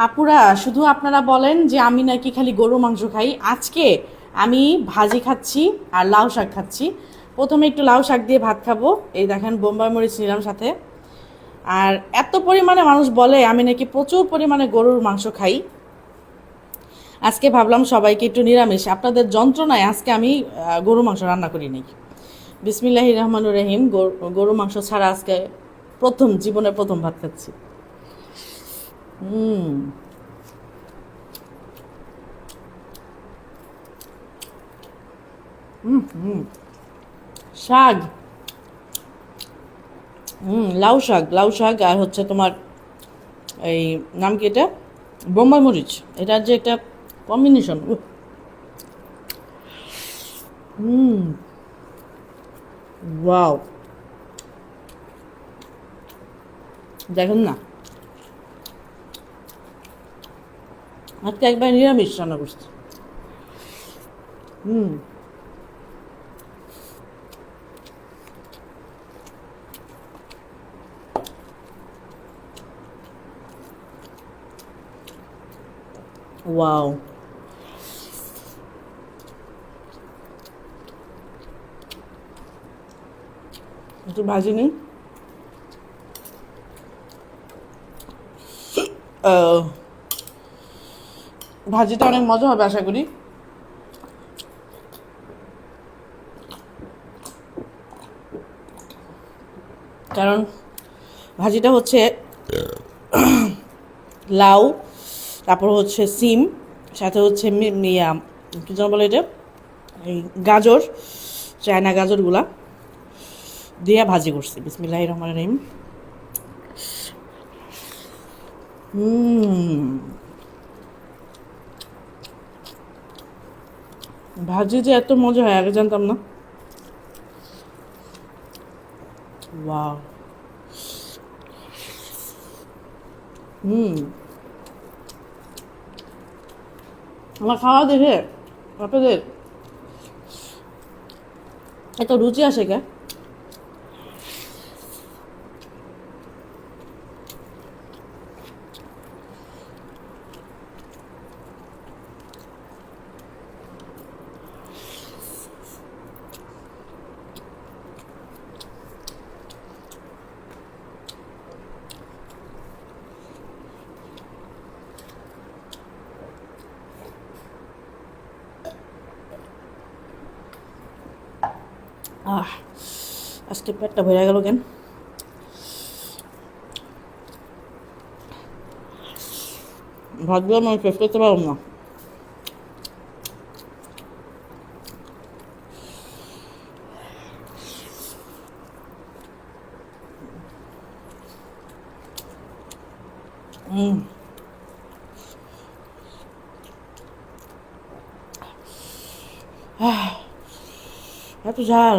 আপুরা শুধু আপনারা বলেন যে আমি নাকি খালি গরু মাংস খাই। আজকে আমি ভাজি খাচ্ছি আর লাউ শাক খাচ্ছি। প্রথমে একটু লাউ শাক দিয়ে ভাত খাবো, এই দেখেন বোম্বাই মরিচ নিলাম সাথে। আর এত পরিমাণে মানুষ বলে আমি নাকি প্রচুর পরিমাণে গরুর মাংস খাই। আজকে ভাবলাম সবাইকে একটু নিরামিষ, আপনাদের যন্ত্রণায় আজকে আমি গরু মাংস রান্না করি নাই। বিসমিল্লাহির রহমানুর রহিম। গরু মাংস ছাড়া আজকে জীবনের প্রথম ভাত খাচ্ছি। হুম। শাক। লাউ শাক, লাউ শাক আর হচ্ছে তোমার এই নাম কি এটা, বোম্বাই মরিচ। এটার যে একটা কম্বিনেশন। হুম। ওয়াও। দেখুন না, আজকে একবার নিরামিষ রান্না করছি। হুম। ওয়াও। একটু ভাজি নিই। আহ, ভাজিটা অনেক মজা হবে আশা করি। কারণ ভাজিটা হচ্ছে লাউ, তারপর হচ্ছে সিম, সাথে হচ্ছে কী যেন বলে এটা, এই গাজর, চায়না গাজরগুলা দিয়ে ভাজি করছি। বিসমিল্লাহির রহমানির রহিম। হুম। ভাজি যে এত মজা হয় আগে জানতাম না। ওয়াও। হুম। আমার খাওয়া দেখে আপনাদের এত রুচি আসে কে? আহ, আজকে পেটটা ভরে গেল কেন? ভাতগুলো আমি শেষ করতে পারলাম না। এত ঝাল।